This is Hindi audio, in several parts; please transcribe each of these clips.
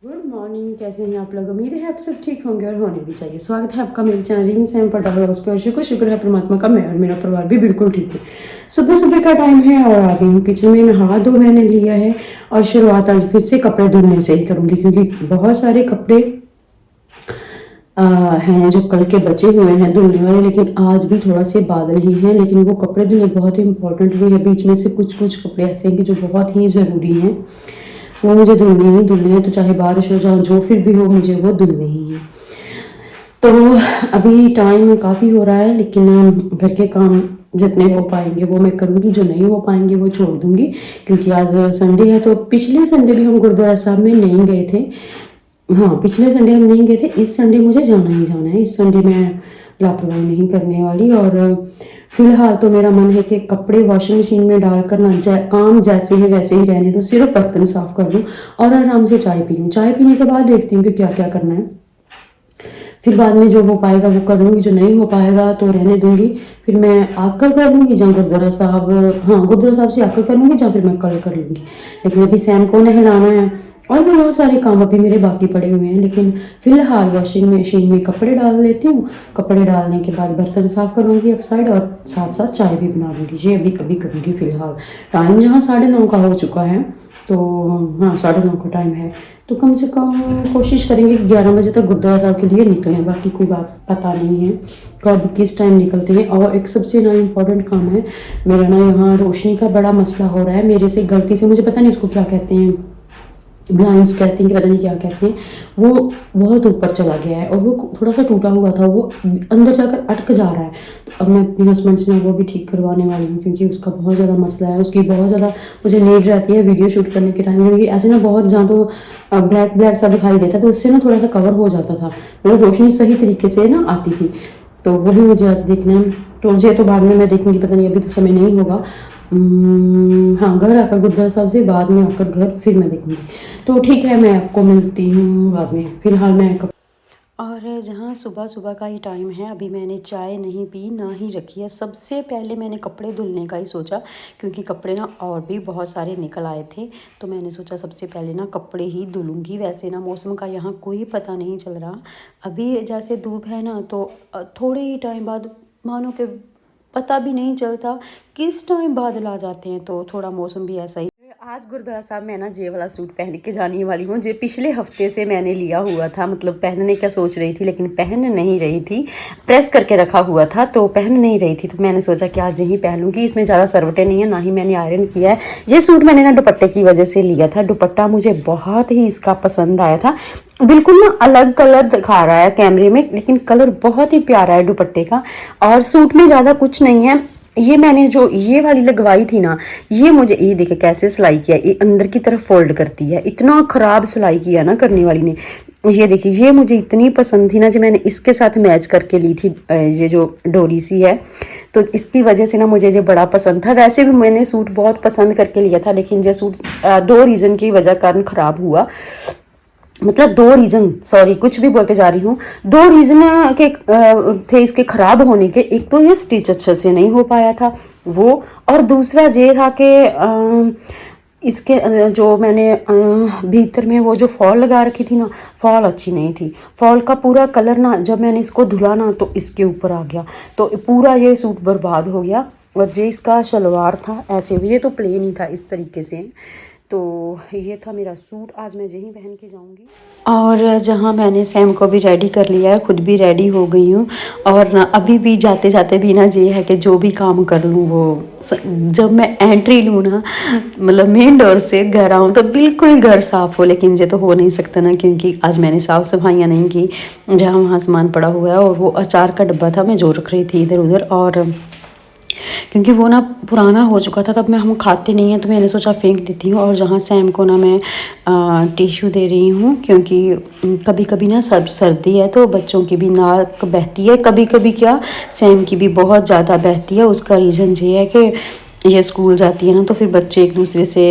गुड मॉर्निंग, कैसे हैं आप लोग। उम्मीद है आप सब ठीक होंगे और होने भी चाहिए। स्वागत है आपका मेरे चैनल रिंग सैम पटाल हाउस पर। शुक्र है परमात्मा का, मैं और मेरा परिवार भी बिल्कुल ठीक है। सुबह सुबह का टाइम है और आ गई हूँ किचन में। नहा धो मैंने लिया है और शुरुआत आज फिर से कपड़े धुलने से ही करूँगी, क्योंकि बहुत सारे कपड़े हैं जो कल के बचे हुए हैं धुलने वाले। लेकिन आज भी थोड़ा से बादल ही हैं, लेकिन वो कपड़े धुलने बहुत ही इंपॉर्टेंट भी है। बीच में से कुछ कुछ कपड़े ऐसे हैं कि जो बहुत ही ज़रूरी हैं, वो मुझे धुलने हैं। तो चाहे बारिश हो जाए जो फिर भी हो, मुझे वो धुलने ही है। तो अभी टाइम काफ़ी हो रहा है, लेकिन घर के काम जितने हो पाएंगे वो मैं करूँगी, जो नहीं हो पाएंगे वो छोड़ दूँगी, क्योंकि आज संडे है। तो पिछले संडे भी हम गुरुद्वारा साहब में नहीं गए थे। हाँ, पिछले संडे हम नहीं गए थे। इस संडे मुझे जाना ही जाना है। इस संडे मैं लापरवाही नहीं करने वाली। और फिलहाल तो मेरा मन है कि कपड़े वॉशिंग मशीन में डालकर ना काम जैसे हैं वैसे ही रहने दो, सिर्फ बर्तन साफ कर दूँ और आराम से चाय पी लूँ। चाय पीने के बाद देखती हूँ कि क्या क्या करना है। फिर बाद में जो हो पाएगा वो कर लूँगी, जो नहीं हो पाएगा तो रहने दूंगी। फिर मैं आकर कर लूँगी, जहाँ गुरुद्वारा साहब, हाँ गुरुद्वारा साहब से आकर कर लूँगी, जहाँ फिर मैं कल कर लूँगी। लेकिन अभी सैम को नहलाना है और भी बहुत सारे काम अभी मेरे बाकी पड़े हुए हैं। लेकिन फिलहाल वॉशिंग मशीन में कपड़े डाल लेती हूँ। कपड़े डालने के बाद बर्तन साफ कर लूँगी एक साइड, और साथ साथ चाय भी बना लूँगी। ये अभी कभी करूँगी। फिलहाल टाइम जहाँ 9:30 का हो चुका है, तो हाँ 9:30 का टाइम है। तो कम से कम कोशिश करेंगे कि 11 बजे तक गुरुद्वारा साहब के लिए निकलें। बाकी कोई बात पता नहीं है कब किस टाइम निकलते हैं। और एक सबसे ना इम्पोर्टेंट काम है मेरा ना, यहाँ रोशनी का बड़ा मसला हो रहा है मेरे से। गलती से, मुझे पता नहीं उसको क्या कहते हैं, ब्लाइंड्स कहते हैं कि पता नहीं क्या कहते हैं, वो बहुत ऊपर चला गया है और वो थोड़ा सा टूटा हुआ था, वो अंदर जाकर अटक जा रहा है। तो अब मैं अपने हस्बैंड से वो भी ठीक करवाने वाली हूँ, क्योंकि उसका बहुत ज़्यादा मसला है। उसकी बहुत ज़्यादा मुझे नीड रहती है वीडियो शूट करने के टाइम, क्योंकि ऐसे ना बहुत जहाँ तो ब्लैक ब्लैक सा दिखाई देता, तो उससे ना थोड़ा सा कवर हो जाता था, मतलब रोशनी सही तरीके से ना आती थी। तो वो भी मुझे आज देखना है। तो मुझे तो बाद में मैं देखूँगी, पता नहीं अभी तो समय नहीं होगा। हाँ, घर आकर गुरुद्वारा साहब से बाद में आकर घर फिर मैं देखूँगी। तो ठीक है, मैं आपको मिलती हूँ बाद में। फिलहाल मैं और जहाँ सुबह सुबह का ही टाइम है, अभी मैंने चाय नहीं पी ना ही रखी है। सबसे पहले मैंने कपड़े धुलने का ही सोचा, क्योंकि कपड़े ना और भी बहुत सारे निकल आए थे। तो मैंने सोचा सबसे पहले ना कपड़े ही धुलूँगी। वैसे ना मौसम का यहाँ कोई पता नहीं चल रहा। अभी जैसे धूप है ना, तो थोड़े ही टाइम बाद मानो कि पता भी नहीं चलता किस टाइम बादल आ जाते हैं। तो थोड़ा मौसम भी ऐसा ही। आज गुरुद्वारा साहब मैं ना ये वाला सूट पहन के जाने वाली हूँ, जो पिछले हफ्ते से मैंने लिया हुआ था। मतलब पहनने का सोच रही थी, लेकिन पहन नहीं रही थी। प्रेस करके रखा हुआ था तो पहन नहीं रही थी। तो मैंने सोचा कि आज यही पहन लूँगी। इसमें ज़्यादा सरवटें नहीं है, ना ही मैंने आयरन किया है। ये सूट मैंने ना दुपट्टे की वजह से लिया था। दुपट्टा मुझे बहुत ही इसका पसंद आया था। बिल्कुल ना अलग कलर दिखा रहा है कैमरे में, लेकिन कलर बहुत ही प्यारा है दुपट्टे का। और सूट में ज़्यादा कुछ नहीं है। ये मैंने जो ये वाली लगवाई थी ना, ये मुझे, ये देखे कैसे सिलाई किया, ये अंदर की तरफ फोल्ड करती है। इतना ख़राब सिलाई किया ना करने वाली ने। ये देखिए, ये मुझे इतनी पसंद थी ना, जो मैंने इसके साथ मैच करके ली थी। ये जो डोरी सी है, तो इसकी वजह से ना मुझे ये बड़ा पसंद था। वैसे भी मैंने सूट बहुत पसंद करके लिया था, लेकिन ये सूट 2 रीज़न की वजह कारण ख़राब हुआ। मतलब 2 रीज़न, सॉरी कुछ भी बोलते जा रही हूँ। 2 रीज़न के थे इसके ख़राब होने के। एक तो ये स्टिच अच्छे से नहीं हो पाया था वो, और दूसरा ये था कि इसके जो मैंने भीतर में वो जो फॉल लगा रखी थी ना, फॉल अच्छी नहीं थी। फॉल का पूरा कलर ना, जब मैंने इसको धुला ना, तो इसके ऊपर आ गया, तो पूरा ये सूट बर्बाद हो गया। और जो इसका शलवार था ऐसे, ये तो प्लेन ही था इस तरीके से। तो ये था मेरा सूट, आज मैं यही पहन के जाऊंगी। और जहाँ मैंने सैम को भी रेडी कर लिया है, खुद भी रेडी हो गई हूँ। और ना अभी भी जाते जाते भी ना ये है कि जो भी काम कर लूँ वो, जब मैं एंट्री लूँ ना, मतलब मेन डोर से घर आऊँ तो बिल्कुल घर साफ़ हो। लेकिन ये तो हो नहीं सकता ना, क्योंकि आज मैंने साफ़ सफाइयाँ नहीं की। जहाँ वहाँ सामान पड़ा हुआ है, और वो अचार का डब्बा था, मैं जो रख रही थी इधर उधर। और क्योंकि वो ना पुराना हो चुका था, तब मैं हम खाते नहीं हैं, तो मैंने सोचा फेंक देती हूँ। और जहाँ सैम को ना मैं टिश्यू दे रही हूँ, क्योंकि कभी कभी ना सब सर्दी है तो बच्चों की भी नाक बहती है, कभी कभी क्या सैम की भी बहुत ज़्यादा बहती है। उसका रीज़न ये है कि ये स्कूल जाती है ना, तो फिर बच्चे एक दूसरे से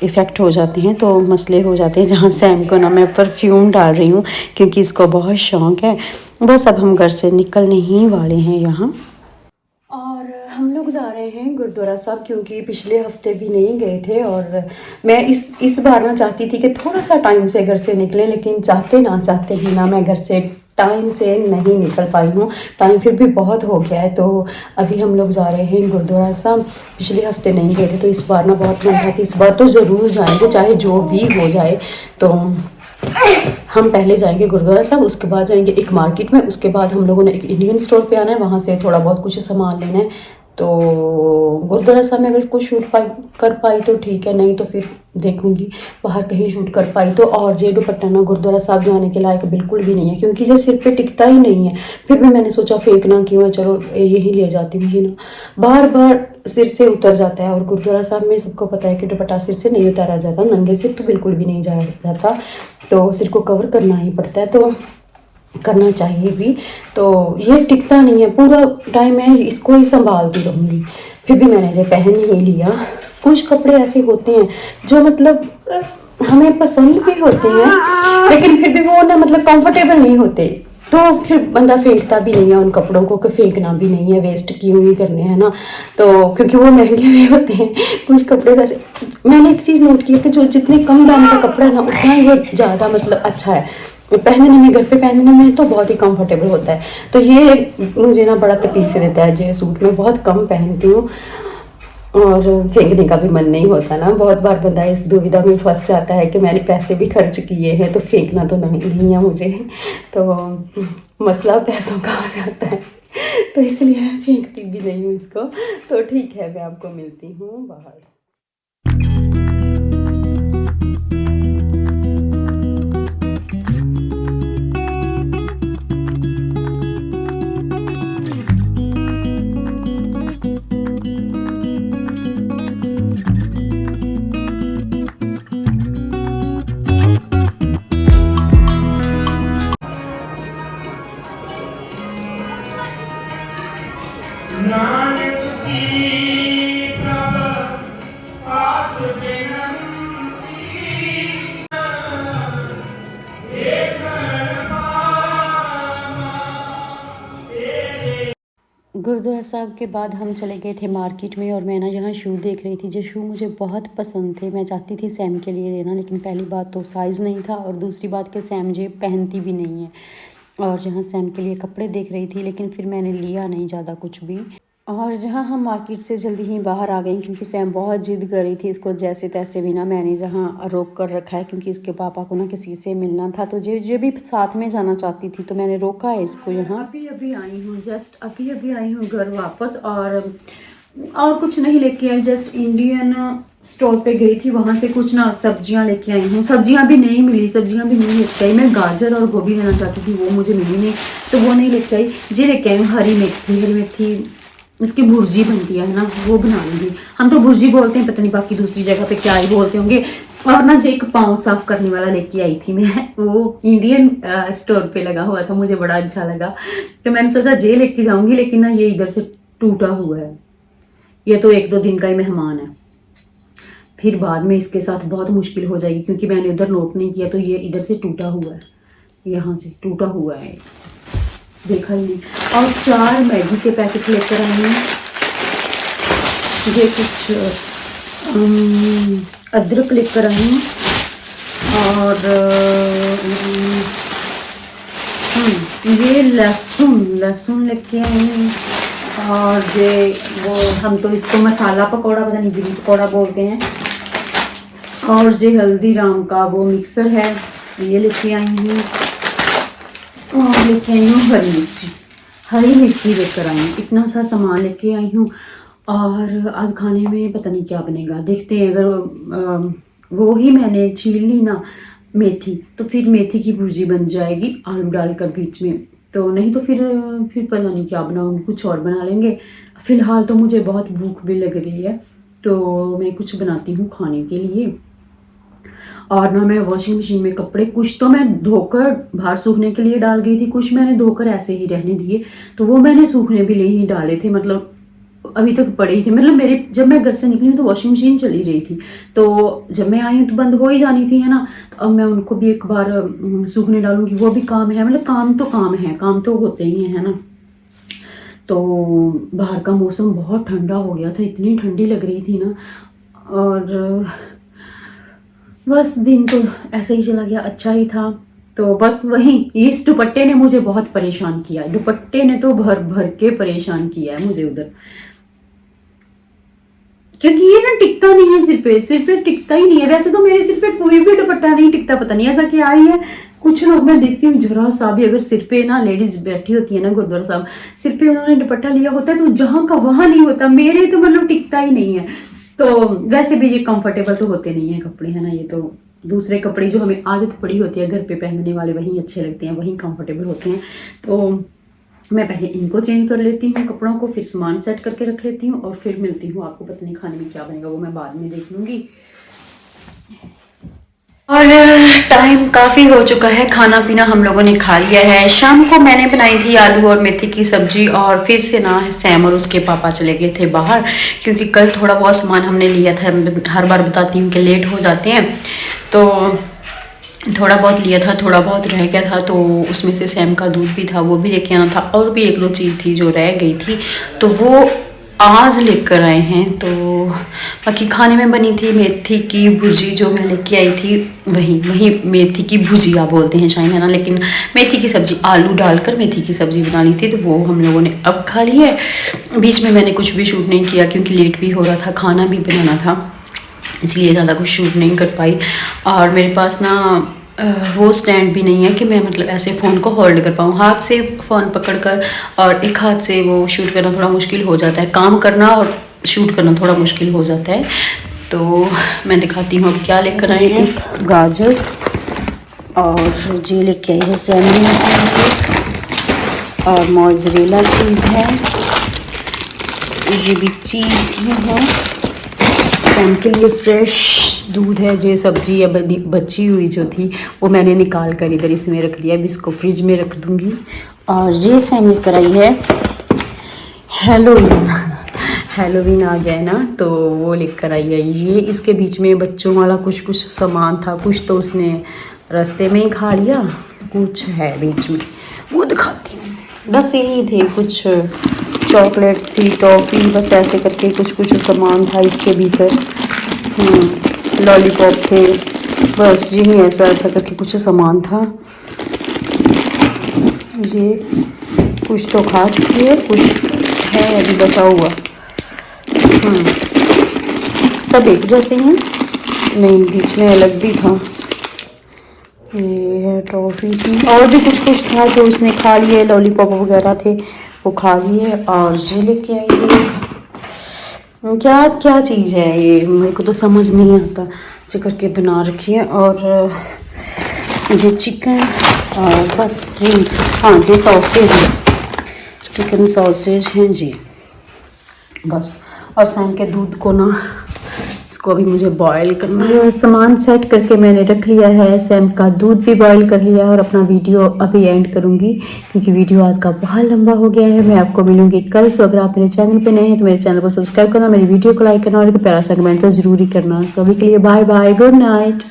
इफ़ेक्ट हो जाते हैं, तो मसले हो जाते हैं। जहाँ सैम को ना मैं परफ्यूम डाल रही हूँ, क्योंकि इसको बहुत शौक़ है। बस अब हम घर से निकलने ही वाले हैं यहाँ। और हम लोग जा रहे हैं गुरुद्वारा साहब, क्योंकि पिछले हफ्ते भी नहीं गए थे और मैं इस बार ना चाहती थी कि थोड़ा सा टाइम से घर से निकलें, लेकिन चाहते भी ना मैं घर से टाइम से नहीं निकल पाई हूँ। टाइम फिर भी बहुत हो गया है, तो अभी हम लोग जा रहे हैं गुरुद्वारा साहब। पिछले हफ्ते नहीं गए थे तो इस बार ना बहुत मन था कि इस बार तो ज़रूर जाएंगे, चाहे जो भी हो जाए। तो हम पहले जाएंगे गुरुद्वारा साहब, उसके बाद जाएंगे एक मार्केट में, उसके बाद हम लोगों ने एक इंडियन स्टोर पे आना है, वहाँ से थोड़ा बहुत कुछ सामान लेना है। तो गुरुद्वारा साहब में अगर कुछ शूट कर पाई तो ठीक है, नहीं तो फिर देखूंगी बाहर कहीं शूट कर पाई तो। और जे दुपट्टा ना गुरुद्वारा साहब जाने के लायक बिल्कुल भी नहीं है, क्योंकि ये सिर पे टिकता ही नहीं है। फिर भी मैंने सोचा फेंकना क्यों है, चलो यही ले जाती हूँ। ना बार बार सिर से उतर जाता है, और गुरुद्वारा साहब में सबको पता है कि दुपट्टा सिर से नहीं उतारा जाता, नंगे सिर तो बिल्कुल भी नहीं जाया जाता, तो सिर को कवर करना ही पड़ता है, तो करना चाहिए भी। तो ये टिकता नहीं है, पूरा टाइम मैं इसको ही संभालती रहूँगी। फिर भी मैंने जो पहन ही लिया। कुछ कपड़े ऐसे होते हैं जो मतलब हमें पसंद भी होते हैं, लेकिन फिर भी वो ना मतलब कंफर्टेबल नहीं होते, तो फिर बंदा फेंकता भी नहीं है उन कपड़ों को, कि फेंकना भी नहीं है, वेस्ट क्यों ही करने हैं ना। तो क्योंकि वो महंगे भी होते हैं कुछ कपड़े। वैसे मैंने एक चीज़ नोट की है कि जो जितने कम दाम का कपड़ा है ना, उतना ही वो ज़्यादा मतलब अच्छा है पहनने में, घर पे पहनने में तो बहुत ही कंफर्टेबल होता है। तो ये मुझे ना बड़ा तकलीफ देता है, जो सूट में बहुत कम पहनती हूँ और फेंकने का भी मन नहीं होता ना। बहुत बार बंदा इस दुविधा में फंस जाता है कि मैंने पैसे भी खर्च किए हैं तो फेंकना तो नहीं है मुझे, तो मसला पैसों का हो जाता है, तो इसलिए मैं फेंकती भी नहीं हूँ इसको। तो ठीक है, मैं आपको मिलती हूँ बाहर। नानक की प्रभ आस बिनती एक गुरुद्वारा साहब के बाद हम चले गए थे मार्केट में, और मैं ना यहाँ शू देख रही थी। जो शू मुझे बहुत पसंद थे, मैं चाहती थी सैम के लिए लेना, लेकिन पहली बात तो साइज़ नहीं था, और दूसरी बात कि सैम मुझे पहनती भी नहीं है। और जहाँ सैम के लिए कपड़े देख रही थी, लेकिन फिर मैंने लिया नहीं ज़्यादा कुछ भी। और जहाँ हम मार्केट से जल्दी ही बाहर आ गए, क्योंकि सैम बहुत ज़िद कर रही थी, इसको जैसे तैसे भी ना मैंने जहाँ रोक कर रखा है, क्योंकि इसके पापा को ना किसी से मिलना था, तो जो भी साथ में जाना चाहती थी, तो मैंने रोका है इसको यहाँ। अभी आई हूँ, जस्ट अभी आई हूँ घर वापस, और कुछ नहीं लेके आई, जस्ट इंडियन स्टोर पे गई थी, वहाँ से कुछ ना सब्जियाँ लेके आई हूँ। सब्जियाँ भी नहीं मिली, सब्जियाँ भी नहीं लेके आई। मैं गाजर और गोभी लेना चाहती थी, वो मुझे मिली नहीं, तो वो नहीं लेके आई। जी लेके आई हूँ हरी मेथी, इसकी भुर्जी बनती है ना, वो बनाऊंगी। हम तो भुर्जी बोलते हैं, पता नहीं बाकी दूसरी जगह पे क्या ही बोलते होंगे। और ना जो एक पाँव साफ करने वाला लेके आई थी मैं, वो इंडियन स्टोर पे लगा हुआ था, मुझे बड़ा अच्छा लगा, तो मैंने सोचा जे लेके जाऊंगी, लेकिन ना ये इधर से टूटा हुआ है। ये तो 1-2 दिन का ही मेहमान है, फिर बाद में इसके साथ बहुत मुश्किल हो जाएगी, क्योंकि मैंने इधर नोट नहीं किया, तो ये इधर से टूटा हुआ है, यहाँ से टूटा हुआ है, देखा ही नहीं। और 4 मैगी के पैकेट लेकर आई हूँ। ये कुछ अदरक लेकर आई हूँ, और ये लहसुन लेके आई हूँ। और ये वो हम तो इसको मसाला पकौड़ा, पता नहीं ग्रीन पकौड़ा बोलते हैं। और ये हल्दीराम का वो मिक्सर है, ये लेके आई हूँ। और लेके आई हूँ हरी मिर्ची लेकर आई हूँ। इतना सा सामान लेके आई हूँ। और आज खाने में पता नहीं क्या बनेगा, देखते हैं। अगर वो ही मैंने छील ली ना मेथी, तो फिर मेथी की भुर्जी बन जाएगी आलू डालकर बीच में, तो नहीं तो फिर पता नहीं क्या बनाऊंगी, कुछ और बना लेंगे। फिलहाल तो मुझे बहुत भूख भी लग रही है, तो मैं कुछ बनाती हूँ खाने के लिए। और ना मैं वॉशिंग मशीन में कपड़े कुछ तो मैं धोकर बाहर सूखने के लिए डाल गई थी, कुछ मैंने धोकर ऐसे ही रहने दिए, तो वो मैंने सूखने भी लिए ही डाले थे, मतलब अभी तक पड़े ही थे। मतलब मेरे जब मैं घर से निकली हूँ तो वॉशिंग मशीन चली रही थी, तो जब मैं आई हूँ तो बंद हो ही जानी थी, है ना। तो अब मैं उनको भी एक बार सूखने डालूंगी, वो भी काम है, मतलब काम तो होते ही है ना। तो बाहर का मौसम बहुत ठंडा हो गया था, इतनी ठंडी लग रही थी ना। और बस दिन तो ऐसे ही चला गया, अच्छा ही था। तो बस वही इस दुपट्टे ने मुझे बहुत परेशान किया है, दुपट्टे ने तो भर भर के परेशान किया है मुझे उधर, क्योंकि ये ना टिकता नहीं है सिर पे टिकता ही नहीं है। वैसे तो मेरे सिर पे कोई भी दुपट्टा नहीं टिकता, पता नहीं ऐसा क्या ही है। कुछ लोग मैं देखती हूँ जरा सा भी अगर सिर पे ना लेडीज बैठी होती है ना गुरुद्वारा साहब, सिर पे उन्होंने दुपट्टा लिया होता है तो जहाँ का वहां नहीं होता, मेरे तो मतलब टिकता ही नहीं है। तो वैसे भी ये कंफर्टेबल तो होते नहीं है कपड़े, है ना। ये तो दूसरे कपड़े जो हमें आदत पड़ी होती है घर पे पहनने वाले वही अच्छे लगते हैं, वही कंफर्टेबल होते हैं। तो मैं पहले इनको चेंज कर लेती हूँ कपड़ों को, फिर सामान सेट करके रख लेती हूँ और फिर मिलती हूँ आपको। पता नहीं खाने में क्या बनेगा वो मैं बाद में देख लूँगी। और टाइम काफ़ी हो चुका है, खाना पीना हम लोगों ने खा लिया है। शाम को मैंने बनाई थी आलू और मेथी की सब्जी, और फिर से ना सैम और उसके पापा चले गए थे बाहर, क्योंकि कल थोड़ा बहुत सामान हमने लिया था। हर बार बताती हूँ कि लेट हो जाते हैं, तो थोड़ा बहुत लिया था, थोड़ा बहुत रह गया था। तो उसमें से सैम का दूध भी था, वो भी लेके आना था, और भी एक दो चीज़ थी जो रह गई थी, तो वो आज लेकर आए हैं। तो बाकी खाने में बनी थी मेथी की भुजी, जो मैं लेके आई थी वही मेथी की भुजिया बोलते हैं शायद, है ना। लेकिन मेथी की सब्ज़ी आलू डालकर मेथी की सब्ज़ी बना ली थी, तो वो हम लोगों ने अब खा ली है। बीच में मैंने कुछ भी शूट नहीं किया क्योंकि लेट भी हो रहा था, खाना भी बनाना था, इसलिए ज़्यादा कुछ शूट नहीं कर पाई। और मेरे पास ना वो स्टैंड भी नहीं है कि मैं मतलब ऐसे फ़ोन को होल्ड कर पाऊँ, हाथ से फ़ोन पकड़कर, और एक हाथ से वो शूट करना थोड़ा मुश्किल हो जाता है, काम करना और शूट करना थोड़ा मुश्किल हो जाता है। तो मैं दिखाती हूँ अब क्या लेकर आए हैं। गाजर और जी लेके आई है सैमी, और मोज़रेला चीज़ है, ये भी चीज़ ही है। सैम के लिए फ्रेश दूध है, जो सब्जी या बची हुई जो थी वो मैंने निकाल कर इधर इसमें रख दिया, अभी इसको फ्रिज में रख दूंगी। और ये सैम लेकर आई है हेलोवीन आ गया है ना, तो वो लेकर आई है ये। इसके बीच में बच्चों वाला कुछ सामान था, कुछ तो उसने रास्ते में ही खा लिया, कुछ है बीच में, वो दिखाती हूँ। बस यही थे, कुछ चॉकलेट्स थी, टॉफ़ी, बस ऐसे करके कुछ सामान था इसके भीतर। लॉलीपॉप थे, बस यही ऐसा करके कुछ सामान था। ये कुछ तो खा चुकी है, कुछ है अभी बचा हुआ। सब एक जैसे हैं, नहीं बीच में अलग भी था। ये है टॉफ़ी थी, और भी कुछ था जो उसने खा लिए, लॉलीपॉप वगैरह थे वो खा लिए। और ये लेके आई है, क्या चीज़ है ये, मेरे को तो समझ नहीं आता, ऐसे करके बना रखी है। और ये चिकन, और बस यही, हाँ ये सॉसेज है, चिकन सॉसेज हैं जी, बस। और सैम के दूध को ना, इसको अभी मुझे बॉयल करना है। सामान सेट करके मैंने रख लिया है, सैम का दूध भी बॉयल कर लिया है, और अपना वीडियो अभी एंड करूंगी क्योंकि वीडियो आज का बहुत लंबा हो गया है। मैं आपको मिलूंगी कल। सो अगर आप मेरे चैनल पे नए हैं तो मेरे चैनल को सब्सक्राइब करना, मेरी वीडियो को लाइक करना, और एक प्यारा सा कमेंट तो जरूरी करना। सो अभी के लिए बाय बाय, गुड नाइट।